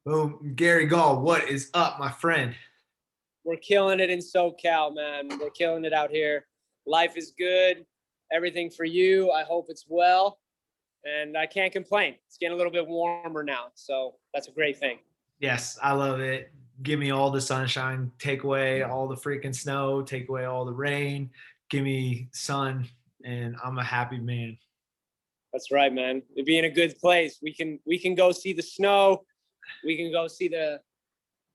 Boom. Gary Gall, what is up, my friend? We're killing it in SoCal, man. We're killing it out here. Life is good. Everything for you. I hope it's well. And I can't complain. It's getting a little bit warmer now. So that's a great thing. Yes, I love it. Give me all the sunshine, take away all the freaking snow, take away all the rain, give me sun, and I'm a happy man. That's right, man. To be in a good place. We can go see the snow. We can go see the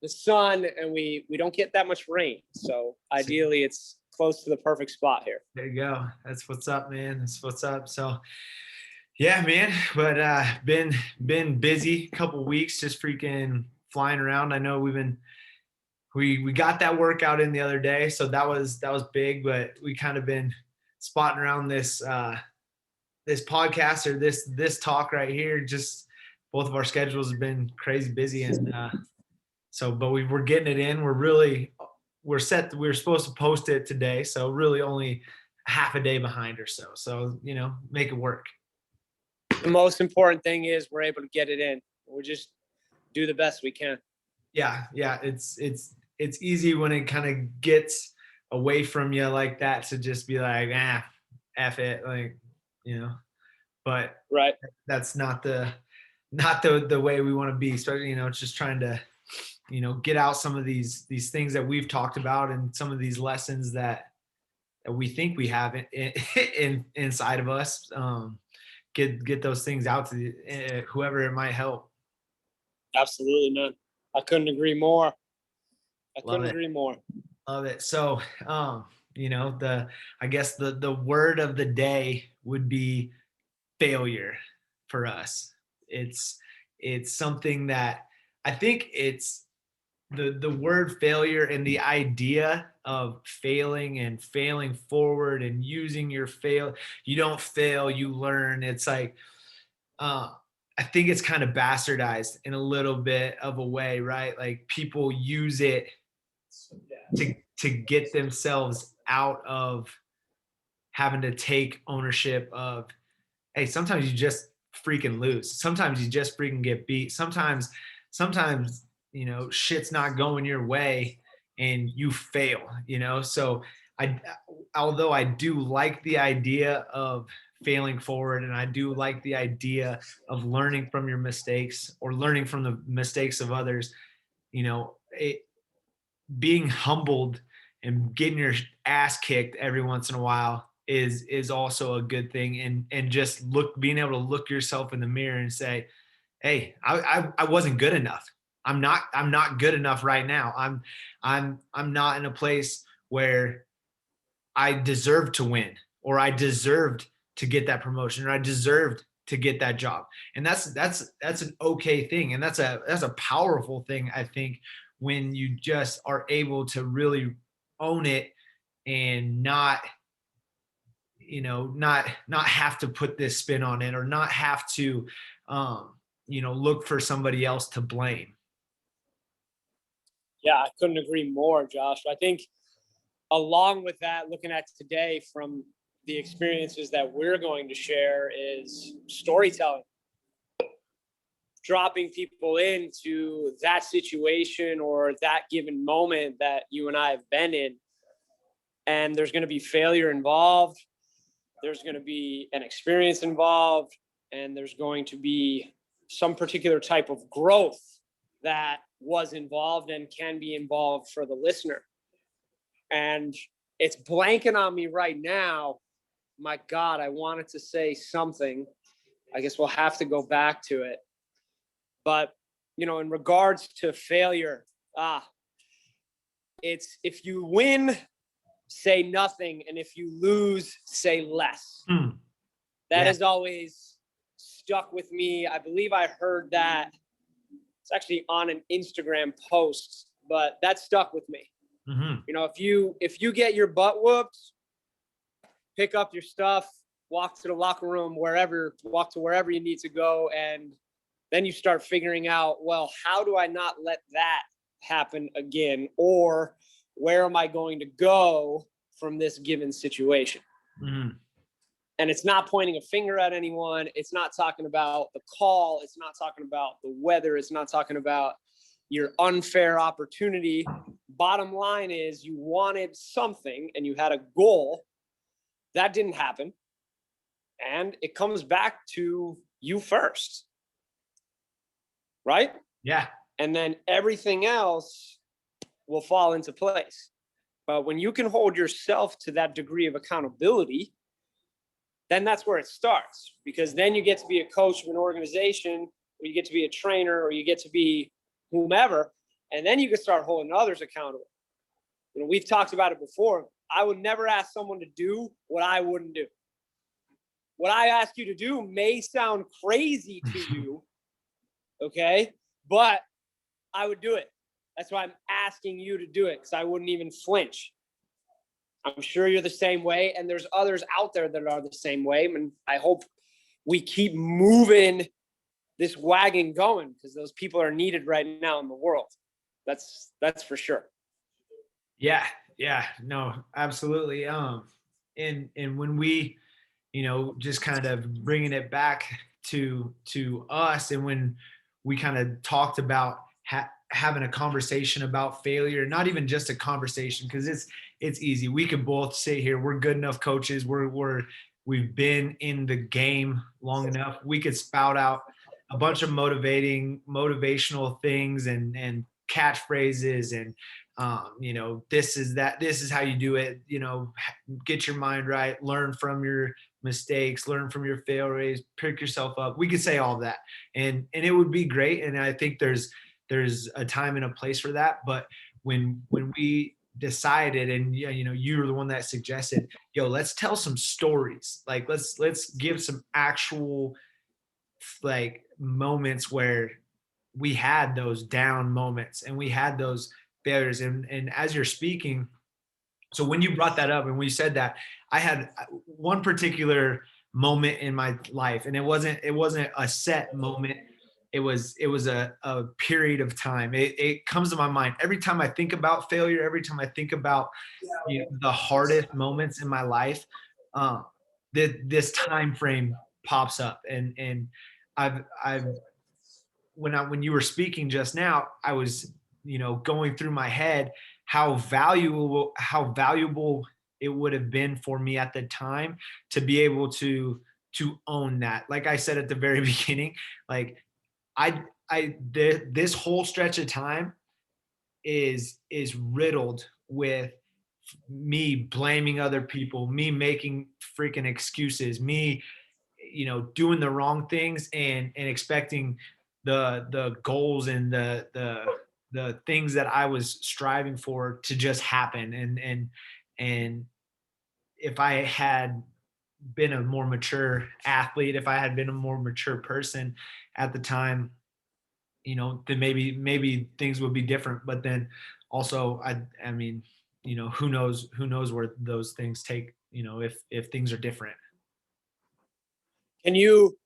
sun, and we don't get that much rain. So ideally it's close to the perfect spot here. There you go. That's what's up, man. That's what's up. So yeah, man. But been busy couple weeks, just freaking flying around. I know we got that workout in the other day, so that was big. But we kind of been spotting around this podcast or this talk right here. Just both of our schedules have been crazy busy, and but we're getting it in. We're set. We were supposed to post it today, so really only half a day behind or so. So make it work. The most important thing is we're able to get it in. We'll just do the best we can. Yeah. It's easy when it kind of gets away from you like that to just be like, F it, but right. That's not the way we want to be. Especially, it's just trying to, get out some of these things that we've talked about and some of these lessons that we think we have inside of us. Get those things out to whoever it might help. Absolutely, man. I couldn't agree more. Agree more. Love it. So, I guess the word of the day would be failure for us. It's something that I think it's the word failure and the idea of failing and failing forward and using your you don't fail, you learn. It's like, I think it's kind of bastardized in a little bit of a way, right? Like people use it to get themselves out of having to take ownership of, hey, sometimes you just freaking lose. Sometimes you just freaking get beat. Sometimes, shit's not going your way and you fail, So although I do like the idea of failing forward, and I do like the idea of learning from your mistakes or learning from the mistakes of others, being humbled and getting your ass kicked every once in a while is also a good thing. And just being able to look yourself in the mirror and say, hey, I wasn't good enough. I'm not good enough right now. I'm not in a place where I deserved to win, or I deserved to get that promotion, or I deserved to get that job. And that's an okay thing. And that's a powerful thing, I think, when you just are able to really own it and not have to put this spin on it, or not have to look for somebody else to blame. Yeah, I couldn't agree more, Josh. I think along with that, looking at today from the experiences that we're going to share is storytelling. Dropping people into that situation or that given moment that you and I have been in. And there's going to be failure involved. There's going to be an experience involved. And there's going to be some particular type of growth that was involved and can be involved for the listener. And it's blanking on me right now. My God, I wanted to say something. I guess we'll have to go back to it. But, in regards to failure, it's if you win, say nothing. And if you lose, say less. That has always stuck with me. I believe I heard that. It's actually on an Instagram post, but that stuck with me. Mm-hmm. If you get your butt whooped, pick up your stuff, walk to the locker room, walk to wherever you need to go. And then you start figuring out, well, how do I not let that happen again? Or where am I going to go from this given situation? Mm-hmm. And it's not pointing a finger at anyone. It's not talking about the call. It's not talking about the weather. It's not talking about your unfair opportunity. Bottom line is you wanted something and you had a goal. That didn't happen. And it comes back to you first, right? Yeah. And then everything else will fall into place. But when you can hold yourself to that degree of accountability, then that's where it starts, because then you get to be a coach of an organization, or you get to be a trainer, or you get to be whomever, and then you can start holding others accountable. You know, we've talked about it before. I would never ask someone to do what I wouldn't do. What I ask you to do may sound crazy to you, okay? But I would do it. That's why I'm asking you to do it, because I wouldn't even flinch. I'm sure you're the same way, and there's others out there that are the same way. And I hope we keep moving this wagon going, because those people are needed right now in the world. That's for sure. Yeah. Yeah. No, absolutely. And when we, just kind of bringing it back to us, and when we kind of talked about having a conversation about failure, not even just a conversation, because it's easy. We could both sit here. We're good enough coaches. We've been in the game long enough. We could spout out a bunch of motivational things and catchphrases and this is how you do it, get your mind right, learn from your mistakes, learn from your failures, pick yourself up. We could say all of that, and it would be great. And I think there's a time and a place for that. But when we decided, and you were the one that suggested, let's tell some stories. Like let's give some actual like moments where we had those down moments and we had those failures. And as you're speaking, so when you brought that up and we said that, I had one particular moment in my life, and it wasn't a set moment. It was a period of time. It comes to my mind every time I think about failure, every time I think about the hardest moments in my life. um this time frame pops up, and I've when you were speaking just now, I was, going through my head how valuable it would have been for me at the time to be able to own that. Like I said at the very beginning, like this whole stretch of time is riddled with me blaming other people, me making freaking excuses, me doing the wrong things and expecting the goals and the things that I was striving for to just happen. And if I had been a more mature athlete, if I had been a more mature person at the time, then maybe things would be different. But then also I mean, who knows where those things take, if things are different. Can you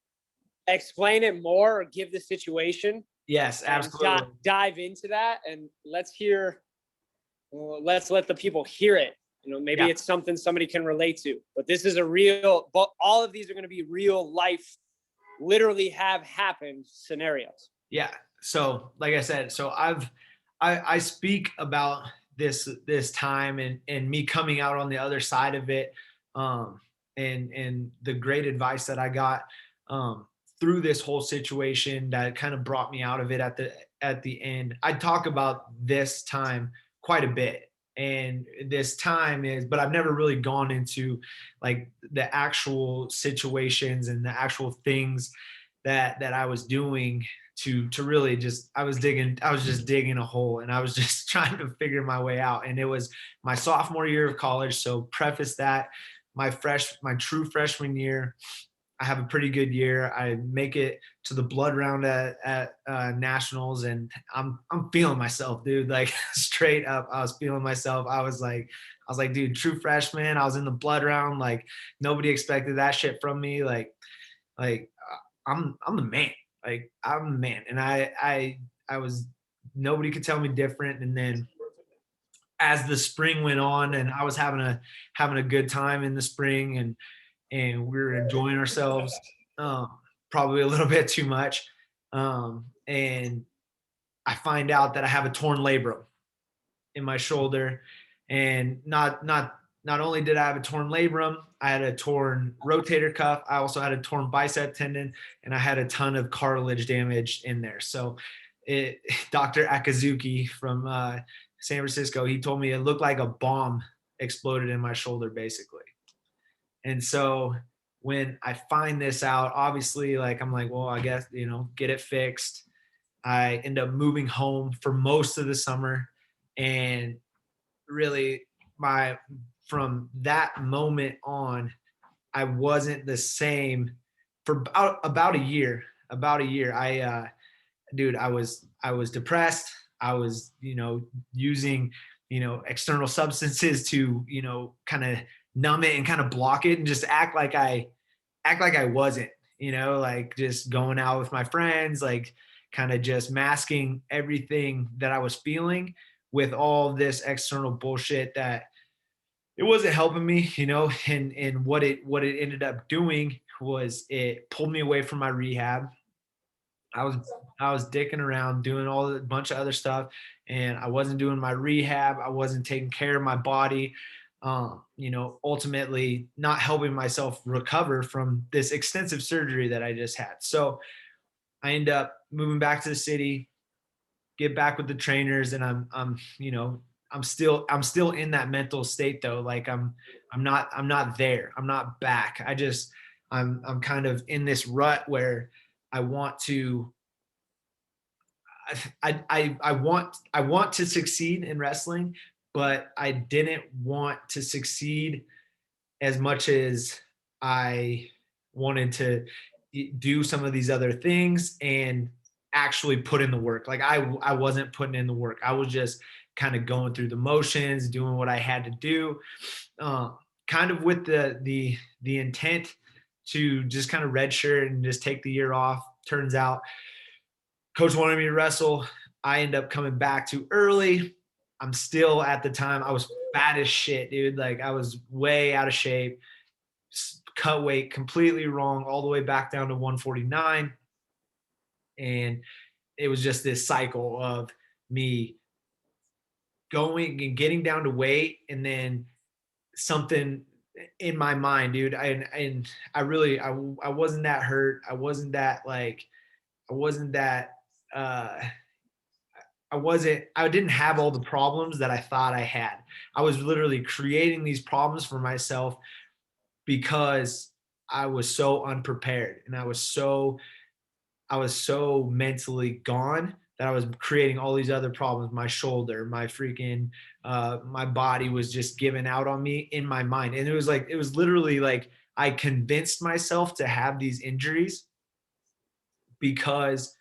explain it more, or give the situation Yes, and absolutely. dive into that? And let's hear, well, let's let the people hear it. Maybe Yeah. it's something somebody can relate to, but this is a real, but all of these are going to be real life, literally have happened scenarios. Yeah. So like I said, so I speak about this time and me coming out on the other side of it, um and the great advice that I got um through this whole situation that kind of brought me out of it at the end. I talk about this time quite a bit. And this time is, but I've never really gone into like the actual situations and the actual things that I was doing to really just, I was just digging a hole, and I was just trying to figure my way out. And it was my sophomore year of college. So preface that, my true freshman year, I have a pretty good year. I make it to the blood round at nationals, and I'm feeling myself, dude. Like straight up, I was feeling myself. I was like, dude, true freshman. I was in the blood round. Like nobody expected that shit from me. I'm the man. Like I'm the man, and I was, nobody could tell me different. And then as the spring went on, and I was having a good time in the spring, and we were enjoying ourselves, probably a little bit too much. And I find out that I have a torn labrum in my shoulder, and not only did I have a torn labrum, I had a torn rotator cuff. I also had a torn bicep tendon, and I had a ton of cartilage damage in there. So, it, Dr. Akazuki from San Francisco, he told me it looked like a bomb exploded in my shoulder, basically. And so when I find this out, obviously, like I'm like, well, I guess get it fixed. I end up moving home for most of the summer, and really my from that moment on, I wasn't the same for about a year. About a year. Dude, I was depressed. I was, using, external substances to, kind of numb it and kind of block it and just act like I wasn't, like just going out with my friends, like kind of just masking everything that I was feeling with all this external bullshit that it wasn't helping me, and what it ended up doing was it pulled me away from my rehab. I was I was dicking around doing all a bunch of other stuff, and I wasn't doing my rehab. I wasn't taking care of my body. Ultimately not helping myself recover from this extensive surgery that I just had. So I end up moving back to the city, get back with the trainers, and I'm still in that mental state though. Like I'm not there. I'm not back. I'm kind of in this rut where I want to I want to succeed in wrestling, but I didn't want to succeed as much as I wanted to do some of these other things and actually put in the work. Like I wasn't putting in the work. I was just kind of going through the motions, doing what I had to do, uh, kind of with the intent to just kind of redshirt and just take the year off. Turns out coach wanted me to wrestle. I end up coming back too early. I'm still at the time, I was fat as shit, dude. Like I was way out of shape, cut weight completely wrong, all the way back down to 149. And it was just this cycle of me going and getting down to weight, and then something in my mind, dude. I wasn't that hurt. I wasn't that uh I didn't have all the problems that I thought I had. I was literally creating these problems for myself because I was so unprepared, and I was so mentally gone that I was creating all these other problems. My shoulder, my freaking my body was just giving out on me in my mind. And it was literally like I convinced myself to have these injuries because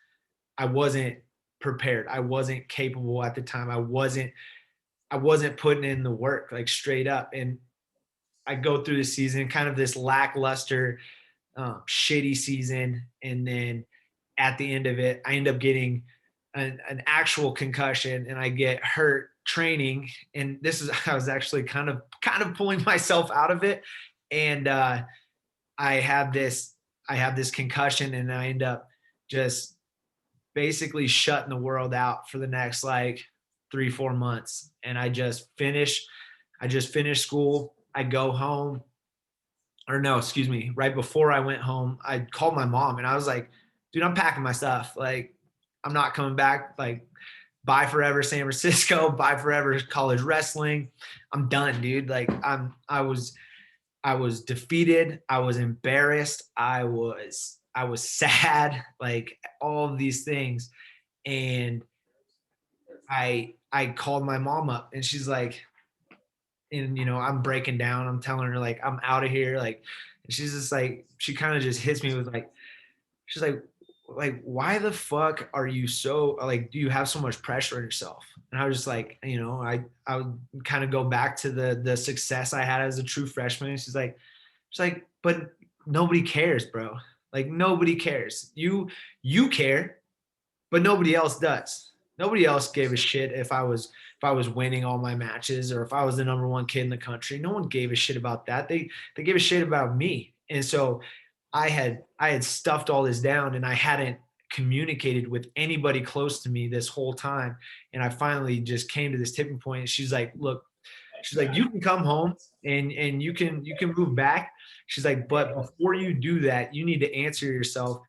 I wasn't prepared. I wasn't capable at the time. I wasn't putting in the work, like straight up. And I go through the season, kind of this lackluster, shitty season, and then at the end of it, I end up getting an actual concussion, and I get hurt training. And this is I was actually kind of pulling myself out of it, and I have this I have this concussion, and I end up just basically shutting the world out for the next like 3-4 months. And I just finished school. I go home, or no, excuse me, right before I went home, I called my mom and I was like, dude, I'm packing my stuff. Like, I'm not coming back. Like, bye forever, San Francisco. Bye forever, college wrestling. I'm done, dude. Like, I was defeated. I was embarrassed. I was sad, like all of these things. And I called my mom up, and she's like, and I'm breaking down. I'm telling her like I'm out of here. Like, and she's just like, she kind of just hits me with like, she's like, why the fuck are you so like, do you have so much pressure on yourself? And I was just like, I would kind of go back to the success I had as a true freshman. And she's like, but nobody cares, bro. Like nobody cares. You care, but nobody else does. Nobody else gave a shit if I was winning all my matches, or if I was the number one kid in the country. No one gave a shit about that. They gave a shit about me. And so I had stuffed all this down, and I hadn't communicated with anybody close to me this whole time. And I finally just came to this tipping point. And she's like, look, she's like, you can come home and you can move back. She's like, but before you do that, you need to answer yourself,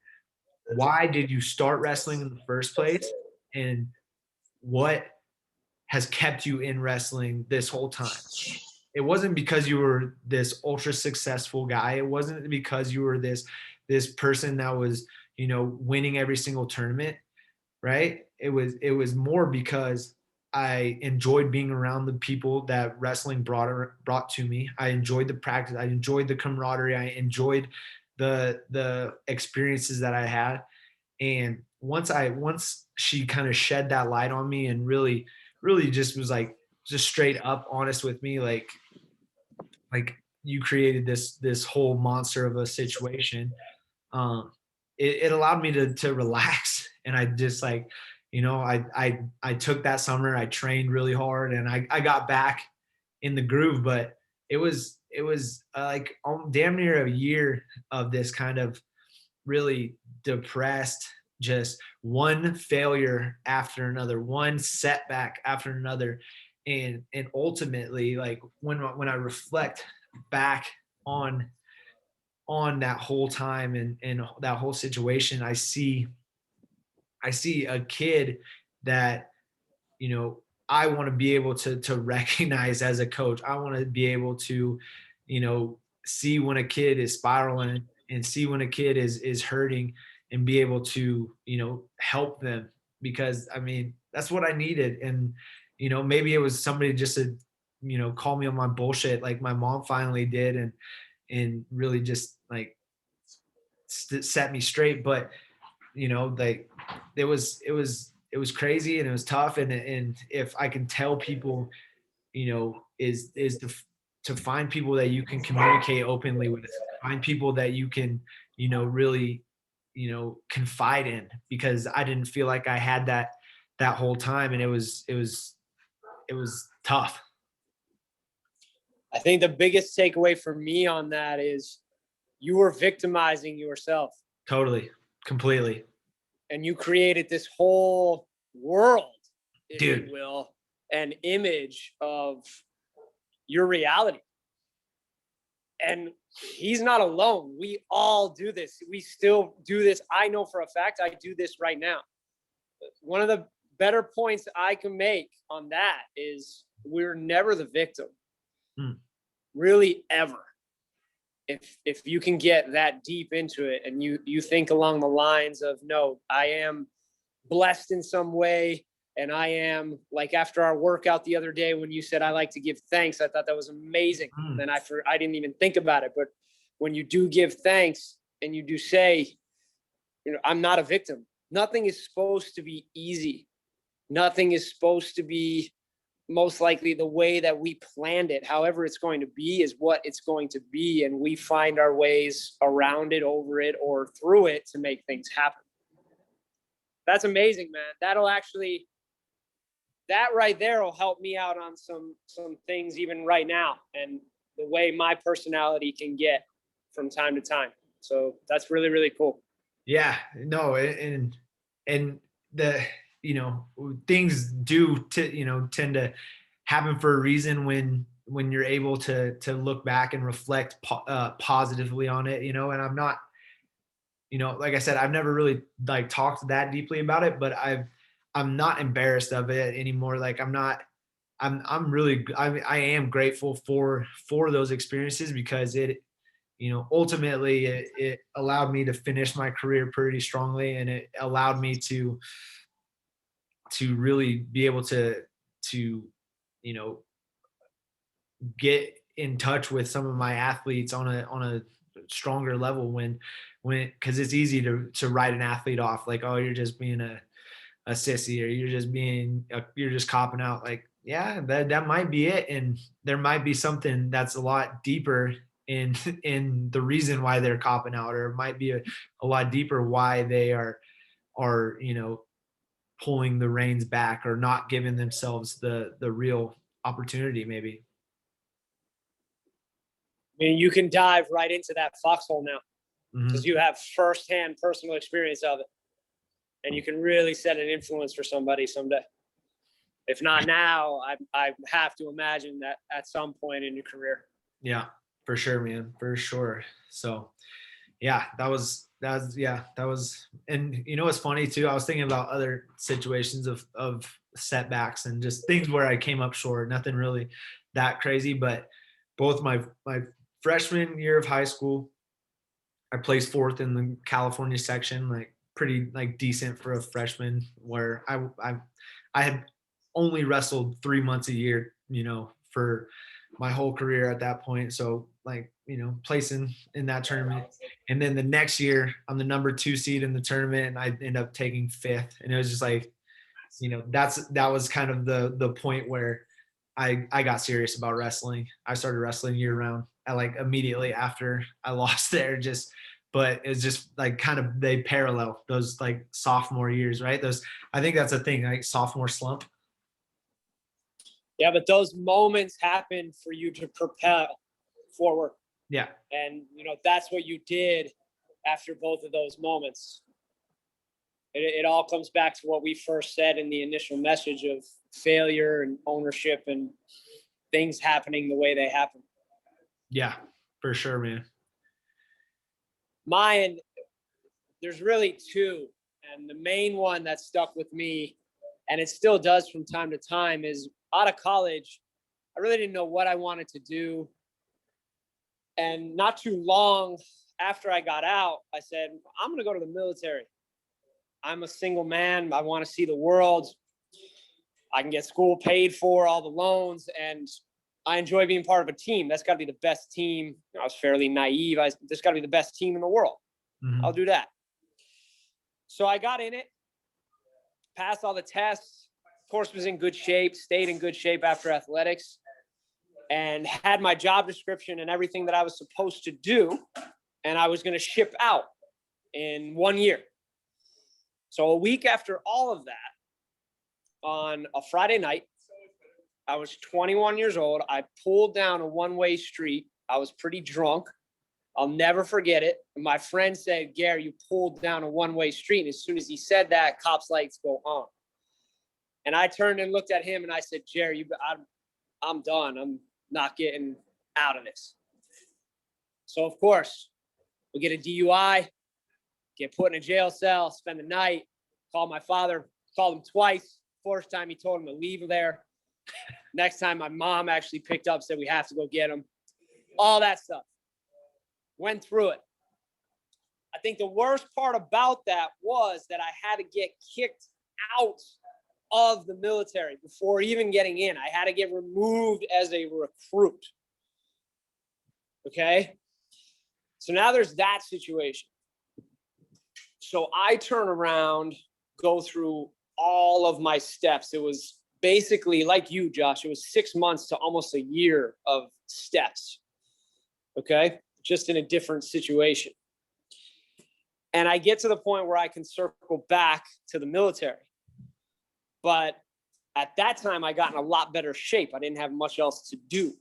why did you start wrestling in the first place? And what has kept you in wrestling this whole time? It wasn't because you were this ultra successful guy. It wasn't because you were this person that was, winning every single tournament, right? It was more because I enjoyed being around the people that wrestling brought to me. I enjoyed the practice. I enjoyed the camaraderie. I enjoyed the experiences that I had. And once she kind of shed that light on me and really just was like just straight up honest with me, like you created this whole monster of a situation. um it allowed me to relax. And I just like, I took that summer, I trained really hard, and I got back in the groove. But it was like damn near a year of this kind of really depressed, just one failure after another, one setback after another. And ultimately, like when I reflect back on that whole time and that whole situation, I see a kid that, I want to be able to recognize as a coach. I want to be able to, see when a kid is spiraling and see when a kid is hurting, and be able to, help them. Because I mean, that's what I needed. And, maybe it was somebody just to, call me on my bullshit like my mom finally did, and really just like set me straight. But like it was crazy and it was tough. And if I can tell people, is to find people that you can communicate openly with, find people that you can, really, confide in. Because I didn't feel like I had that whole time, and it was tough. I think the biggest takeaway for me on that is you were victimizing yourself Totally, completely, and you created this whole world, if you dude. will, an image of your reality. And he's not alone. We all do this. We still do this. I know for a fact I do this right now. One of the better points I can make on that is we're never the victim, Mm. really, ever. If you can get that deep into it and you think along the lines of, no, I am blessed in some way, and I am, like after our workout the other day when you said I like to give thanks, I thought that was amazing. Mm. And I didn't even think about it, but when you do give thanks and you do say, I'm not a victim. Nothing is supposed to be easy. Nothing is supposed to be most likely the way that we planned it. However it's going to be is what it's going to be, and we find our ways around it, over it, or through it to make things happen. That's amazing, man. That right there will help me out on some things even right now, and the way my personality can get from time to time. So that's really, really cool. Yeah, no, and the things do tend to happen for a reason when you're able to look back and reflect positively on it. And I'm not, like I said, I've never really like talked that deeply about it, but I'm not embarrassed of it anymore. Like I'm not. I'm really I am grateful for those experiences, because it, ultimately it allowed me to finish my career pretty strongly, and it allowed me to really be able to you know get in touch with some of my athletes on a stronger level, when because it's easy to write an athlete off like, oh, you're just being a sissy, or you're just copping out. Like, yeah, that might be it. And there might be something that's a lot deeper in in the reason why they're copping out, or it might be a lot deeper why they are pulling the reins back, or not giving themselves the real opportunity maybe. mean, you can dive right into that foxhole now because Mhm. you have firsthand personal experience of it. And you can really set an influence for somebody someday. If not now, I have to imagine that at some point in your career. Yeah, for sure, man, for sure. So yeah, that was, and you know what's funny too? I was thinking about other situations of setbacks and just things where I came up short. Nothing really that crazy, but both my freshman year of high school, I placed fourth in the California section, like pretty like decent for a freshman. Where I had only wrestled 3 months a year, you know, for my whole career at that point. So like, you know, placing in that tournament. And then the next year, I'm the number 2 seed in the tournament, and I end up taking fifth. And it was just like, you know, that was kind of the point where I got serious about wrestling. I started wrestling year round. I like immediately after I lost there, just but it's just like kind of they parallel those like sophomore years, right? Those, I think that's a thing, like sophomore slump. Yeah, but those moments happen for you to propel forward. Yeah. And, that's what you did after both of those moments. It all comes back to what we first said in the initial message of failure and ownership and things happening the way they happen. Yeah, for sure, man. Mine, there's really two. And the main one that stuck with me, and it still does from time to time, is out of college, I really didn't know what I wanted to do. And not too long after I got out, I said, I'm going to go to the military. I'm a single man. I want to see the world. I can get school paid for, all the loans, and I enjoy being part of a team. That's got to be the best team. I was fairly naive. This got to be the best team in the world. I'll Mm-hmm. do that. So I got in it, passed all the tests, of course, was in good shape, stayed in good shape after athletics, and had my job description and everything that I was supposed to do. And I was going to ship out in 1 year. So a week after all of that, on a Friday night, I was 21 years old. I pulled down a one-way street. I was pretty drunk. I'll never forget it. My friend said, Gary, you pulled down a one-way street. And as soon as he said that, cops' lights go on. And I turned and looked at him and I said, Jerry, I'm done. I'm not getting out of this. So, of course, we get a DUI, get put in a jail cell, spend the night, call my father, called him twice. First time he told him to leave there. Next time my mom actually picked up, said we have to go get him. All that stuff. Went through it. I think the worst part about that was that I had to get kicked out of the military before even getting in. I had to get removed as a recruit. Okay? So now there's that situation. So I turn around, go through all of my steps. It was basically like you, Josh, it was 6 months to almost a year of steps. Okay? Just in a different situation. And I get to the point where I can circle back to the military. But at that time, I got in a lot better shape. I didn't have much else to do.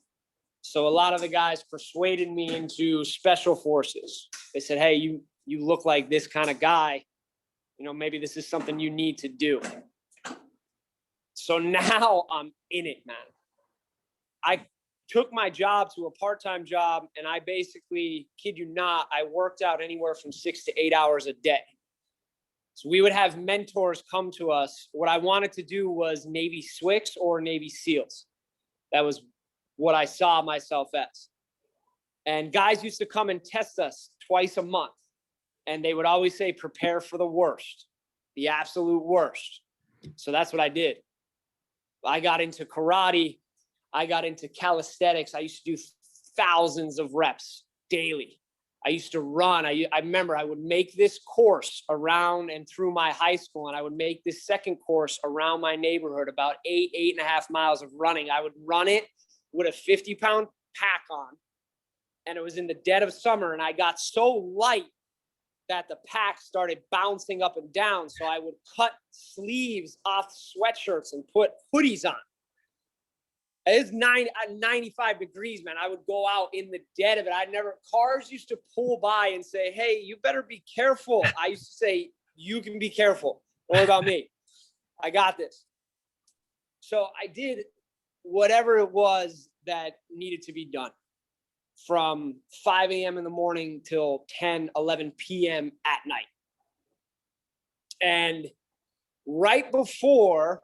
So a lot of the guys persuaded me into special forces. They said, hey, you look like this kind of guy. Maybe this is something you need to do. So now I'm in it, man. I took my job to a part-time job, and I basically, kid you not, I worked out anywhere from 6 to 8 hours a day. So we would have mentors come to us. What I wanted to do was Navy SWCS or Navy SEALs. That was what I saw myself as. And guys used to come and test us twice a month. And they would always say, prepare for the worst, the absolute worst. So that's what I did. I got into karate. I got into calisthenics. I used to do thousands of reps daily. I used to run. I remember I would make this course around and through my high school, and I would make this second course around my neighborhood, about 8.5 miles of running. I would run it with a 50-pound pack on, and it was in the dead of summer, and I got so light that the pack started bouncing up and down. So I would cut sleeves off sweatshirts and put hoodies on. It's 95 degrees, man. I would go out in the dead of it. Cars used to pull by and say, hey, you better be careful. I used to say, you can be careful. Don't worry about me. I got this. So I did whatever it was that needed to be done from 5 a.m. in the morning till 10, 11 p.m. at night. And right before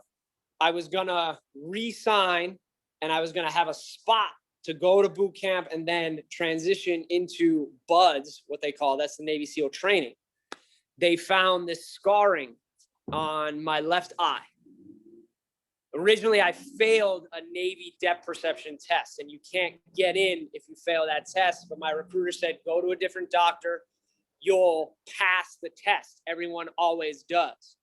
I was going to re-sign and I was going to have a spot to go to boot camp and then transition into BUDS, what they call, that's the Navy SEAL training. They found this scarring on my left eye. Originally, I failed a Navy depth perception test, and you can't get in if you fail that test. But my recruiter said, go to a different doctor. You'll pass the test. Everyone always does.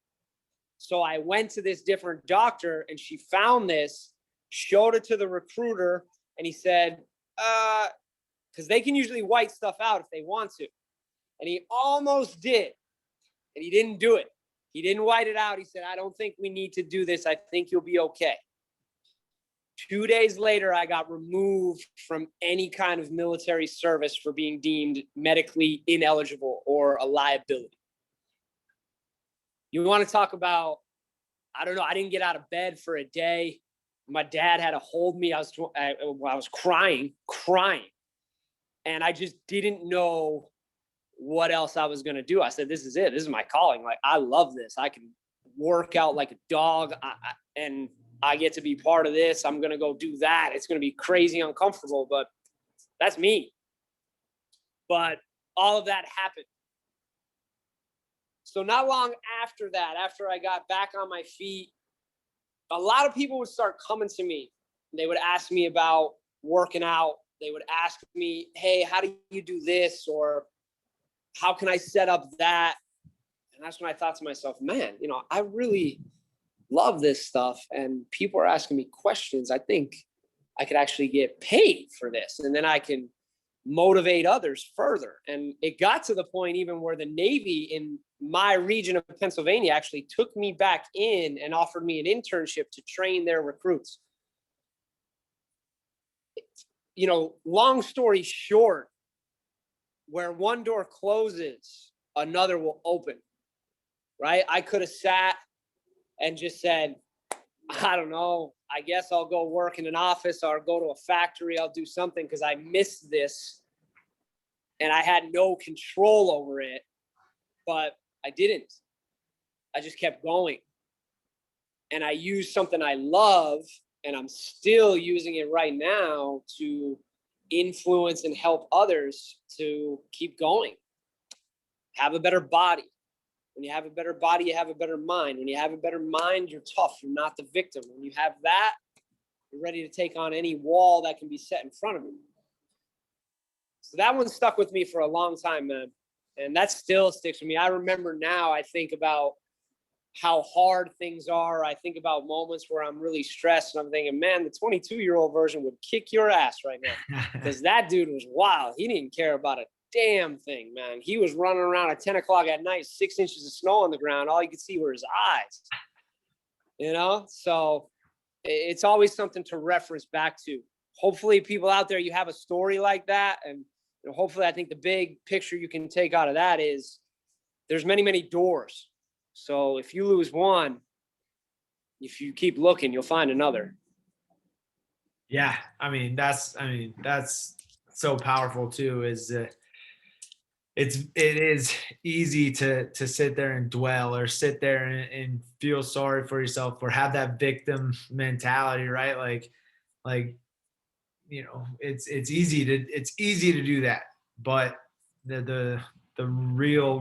So I went to this different doctor, and she found this, showed it to the recruiter, and he said, because they can usually white stuff out if they want to. And he almost did, and he didn't do it. He didn't white it out. He said, I don't think we need to do this. I think you'll be okay. 2 days later, I got removed from any kind of military service for being deemed medically ineligible or a liability. You want to talk about, I don't know, I didn't get out of bed for a day. My dad had to hold me. I was crying. And I just didn't know what else I was going to do. I said, this is it. This is my calling. Like, I love this. I can work out like a dog and I get to be part of this. I'm going to go do that. It's going to be crazy uncomfortable, but that's me. But all of that happened. So not long after that, after I got back on my feet, a lot of people would start coming to me. They would ask me about working out. They would ask me, hey, how do you do this? Or how can I set up that? And that's when I thought to myself, man, I really love this stuff. And people are asking me questions. I think I could actually get paid for this. And then I can motivate others further. And it got to the point even where the Navy in my region of Pennsylvania actually took me back in and offered me an internship to train their recruits. Long story short, where one door closes, another will open, right? I could have sat and just said, I don't know, I guess I'll go work in an office or go to a factory. I'll do something because I missed this and I had no control over it, but I didn't. I just kept going. And I used something I love, and I'm still using it right now to influence and help others to keep going. Have a better body. When you have a better body, you have a better mind. When you have a better mind, you're tough. You're not the victim. When you have that, you're ready to take on any wall that can be set in front of you. So that one stuck with me for a long time, man. And that still sticks with me. I remember now, I think about how hard things are. I think about moments where I'm really stressed and I'm thinking, man, the 22-year-old version would kick your ass right now. Because that dude was wild. He didn't care about a damn thing, man. He was running around at 10 o'clock at night, 6 inches of snow on the ground. All you could see were his eyes. So it's always something to reference back to. Hopefully people out there, you have a story like that. And hopefully I think the big picture you can take out of that is there's many, many doors. So if you lose one, if you keep looking, you'll find another. Yeah. That's so powerful too, is it is easy to sit there and dwell or sit there and feel sorry for yourself or have that victim mentality, right? Like, it's easy to do that. But the real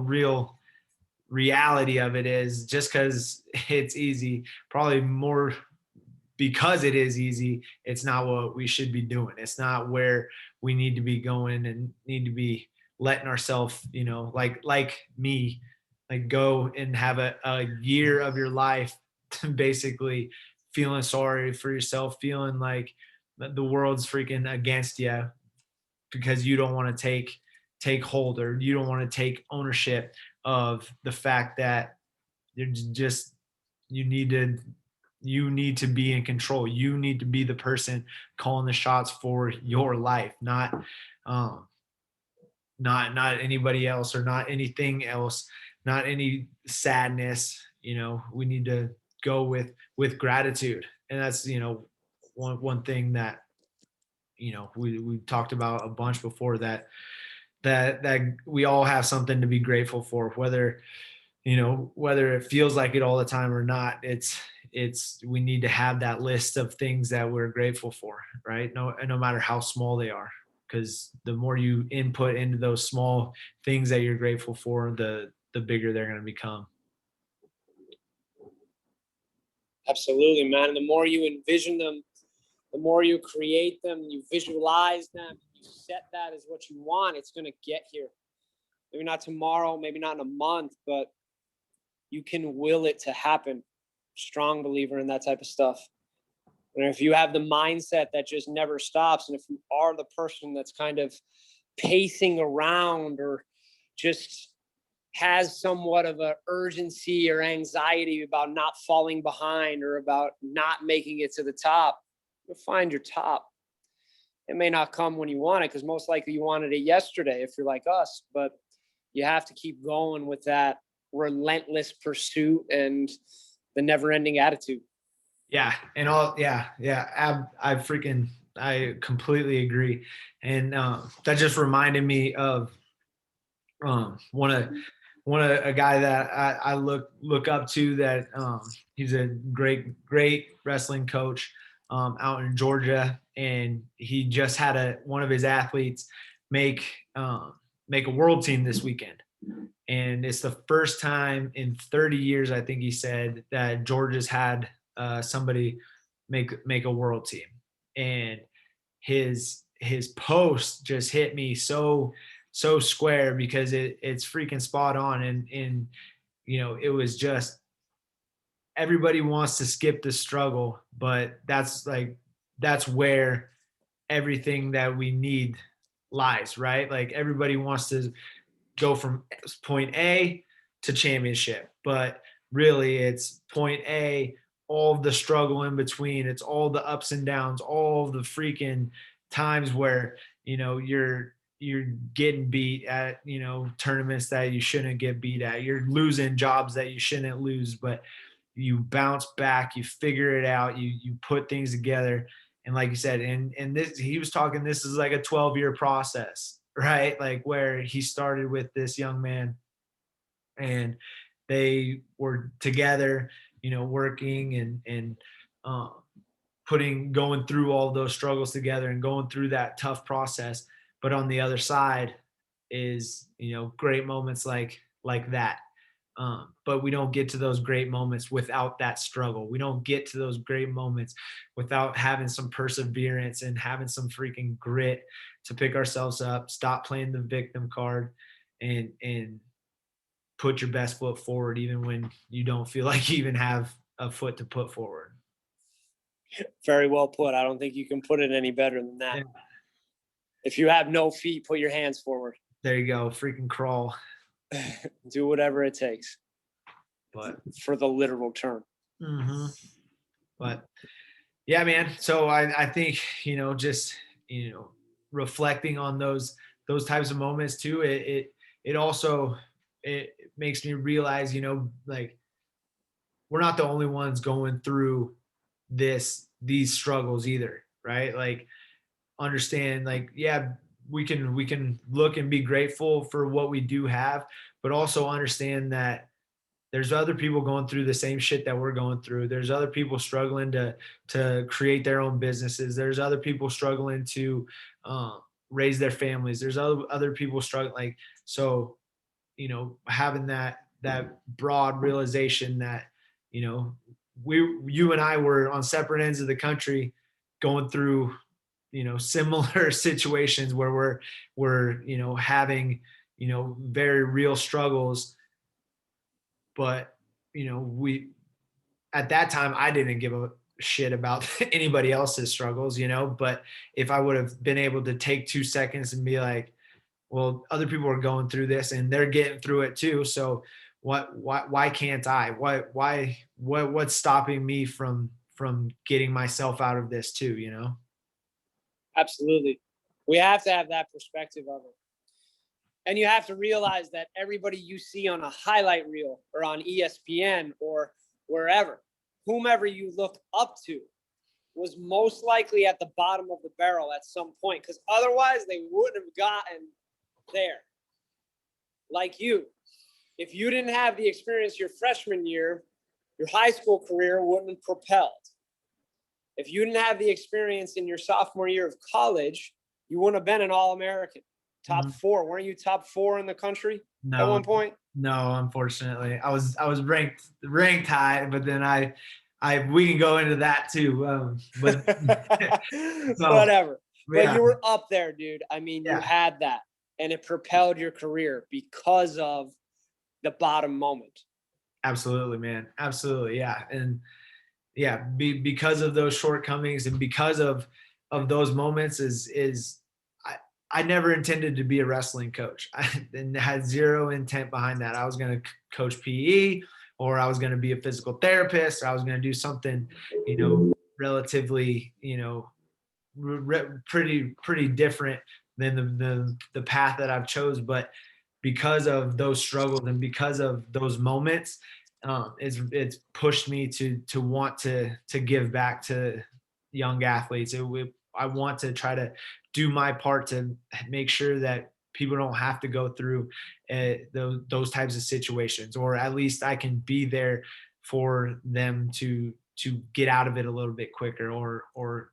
reality of it is, just because it's easy, probably more because it is easy, it's not what we should be doing. It's not where we need to be going and need to be letting ourselves, like me, like go and have a year of your life basically feeling sorry for yourself, feeling like the world's freaking against you because you don't want to take hold, or you don't want to take ownership of the fact that you need to You need to be in control. You need to be the person calling the shots for your life, um, not anybody else, or not anything else, not any sadness. We need to go with gratitude, and that's one thing that we talked about a bunch before, that we all have something to be grateful for, whether it feels like it all the time or not. It's we need to have that list of things that we're grateful for, right? No matter how small they are, because the more you input into those small things that you're grateful for, the bigger they're going to become. Absolutely, man. And the more you envision them, the more you create them, you visualize them, you set that as what you want, it's going to get here. Maybe not tomorrow, maybe not in a month, but you can will it to happen. Strong believer in that type of stuff. And if you have the mindset that just never stops, and if you are the person that's kind of pacing around, or just has somewhat of a urgency or anxiety about not falling behind, or about not making it to the top, you'll find your top. It may not come when you want it, because most likely you wanted it yesterday if you're like us, but you have to keep going with that relentless pursuit and the never ending attitude. Yeah, and all, yeah. I completely agree, and that just reminded me of one of a guy that I look up to, that he's a great wrestling coach out in Georgia, and he just had one of his athletes make make a world team this weekend, and it's the first time in 30 years, I think he said, that Georgia's had somebody make a world team. And his post just hit me so square, because it's freaking spot on. And it was just, everybody wants to skip the struggle, but that's where everything that we need lies, right? Like, everybody wants to go from point A to championship, but really it's point A, all the struggle in between. It's all the ups and downs, all the freaking times where you're getting beat at tournaments that you shouldn't get beat at. You're losing jobs that you shouldn't lose, but you bounce back, you figure it out, you put things together. And like you said, and this, he was talking, this is like a 12-year process, right? Like, where he started with this young man, and they were together, working and um, going through all those struggles together, and going through that tough process. But on the other side is, great moments like that. But we don't get to those great moments without that struggle. We don't get to those great moments without having some perseverance and having some freaking grit to pick ourselves up, stop playing the victim card, and put your best foot forward, even when you don't feel like you even have a foot to put forward. Very well put. I don't think you can put it any better than that. Yeah, If you have no feet, put your hands forward. there you go. Freaking crawl. Do whatever it takes, But for the literal term. hmm but yeah, man. So I think, just, reflecting on those types of moments too, it also, it makes me realize, like, we're not the only ones going through these struggles either, right? Like, understand, like, yeah, we can look and be grateful for what we do have, but also understand that there's other people going through the same shit that we're going through. There's other people struggling to create their own businesses. There's other people struggling to raise their families. There's other people struggling. Like, so, having that broad realization that, you know, you and I were on separate ends of the country, going through, similar situations where we're having, very real struggles. But, we, at that time, I didn't give a shit about anybody else's struggles, but if I would have been able to take 2 seconds and be like, well, other people are going through this and they're getting through it too. So why can't I? What's stopping me from getting myself out of this too, you know? Absolutely. We have to have that perspective of it. And you have to realize that everybody you see on a highlight reel or on ESPN or wherever, whomever you look up to, was most likely at the bottom of the barrel at some point, because otherwise they wouldn't have gotten there. Like you, if you didn't have the experience your freshman year, your high school career wouldn't have propelled. If you didn't have the experience in your sophomore year of college, you wouldn't have been an All-American. Top Mhm. 4. Weren't you top 4 in the country at No, one point? no, unfortunately. I was ranked high, but then we can go into that too. But so Whatever. But yeah, you were up there, dude. I mean, you yeah, had that, and it propelled your career because of the bottom moment. absolutely, man. Absolutely. Yeah. And yeah, because of those shortcomings and because of those moments is I I never intended to be a wrestling coach. I and had zero intent behind that. I was going to coach PE, or I was going to be a physical therapist, or I was going to do something, relatively, pretty different than the path that I've chose. But because of those struggles and because of those moments, it's pushed me to want to give back to young athletes. I want to try to do my part to make sure that people don't have to go through those types of situations, or at least I can be there for them to get out of it a little bit quicker, or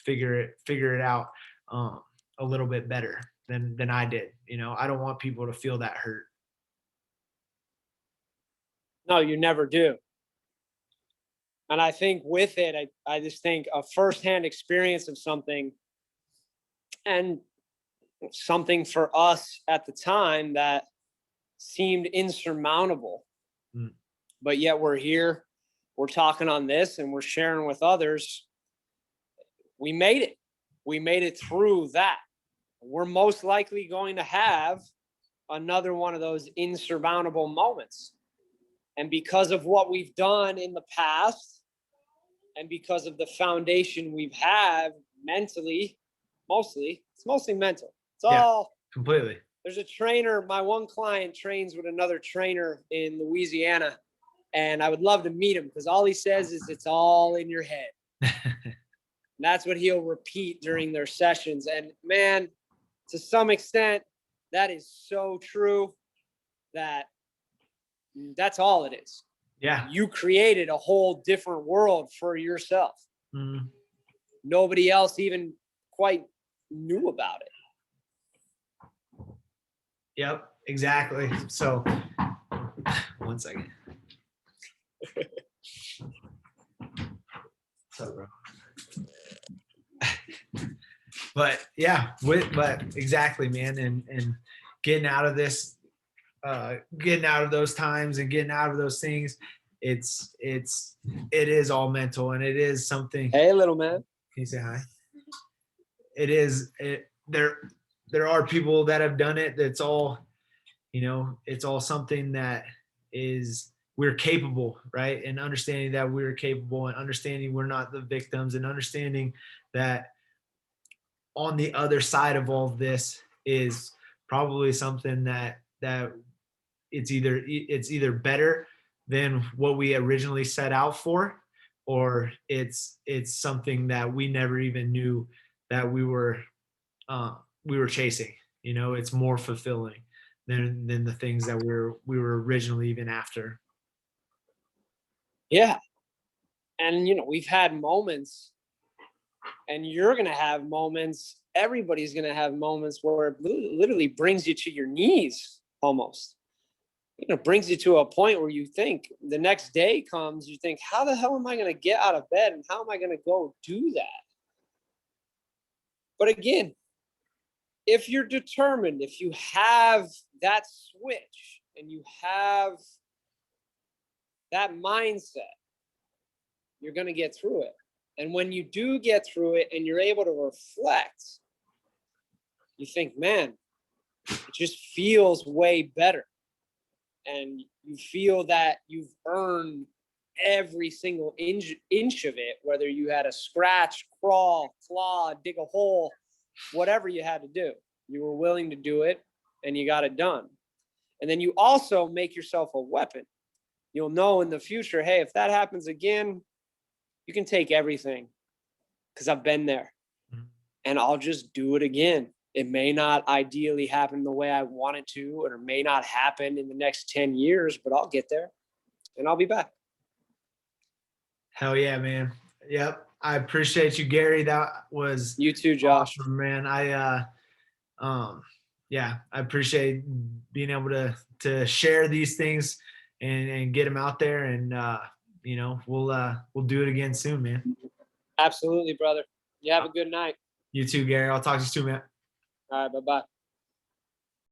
figure it out um, a little bit better than I did. I don't want people to feel that hurt. No, you never do. And I think with it, I just think a firsthand experience of something, and something for us at the time that seemed insurmountable, Mm. but yet we're here, we're talking on this, and we're sharing with others. We made it. We made it through that. We're most likely going to have another one of those insurmountable moments. And because of what we've done in the past, and because of the foundation we've had mentally, it's mostly mental. It's Yeah, all, completely. there's a trainer. My one client trains with another trainer in Louisiana, and I would love to meet him because all he says is it's all in your head. And that's what he'll repeat during their sessions. And man, to some extent, that is so true that that's all it is. Yeah. You created a whole different world for yourself. Mm. Nobody else even quite knew about it. Yep, exactly. So one second. What's up, bro? But yeah, but exactly, man. And getting out of this, getting out of those times and getting out of those things, it is all mental, and it is something. Hey, little man. Can you say hi? There are people that have done it. That's all, it's all something that is, we're capable, right? And understanding that we're capable, and understanding we're not the victims, and understanding that on the other side of all of this is probably something that it's either better than what we originally set out for, or it's something that we never even knew that we were chasing. It's more fulfilling than the things that we were originally even after. Yeah. And, we've had moments, and you're going to have moments. Everybody's going to have moments where it literally brings you to your knees almost. Brings you to a point where you think the next day comes, you think, how the hell am I going to get out of bed, and how am I going to go do that? But again, if you're determined, if you have that switch and you have that mindset, you're going to get through it. And when you do get through it and you're able to reflect, you think, man, it just feels way better. and you feel that you've earned every single inch of it, whether you had to scratch, crawl, claw, dig a hole, whatever you had to do, you were willing to do it and you got it done. And then you also make yourself a weapon. You'll know in the future, hey, if that happens again, you can take everything because I've been there Mhm. and I'll just do it again. It may not ideally happen the way I want it to, or it may not happen in the next 10 years, but I'll get there and I'll be back. Hell yeah, man. Yep. I appreciate you, Gary. That was You too, Josh. awesome, man. Um, yeah, I appreciate being able to share these things and get them out there. And we'll do it again soon, man. Absolutely, brother. You have a good night. You too, Gary. I'll talk to you soon, man. All right, bye bye.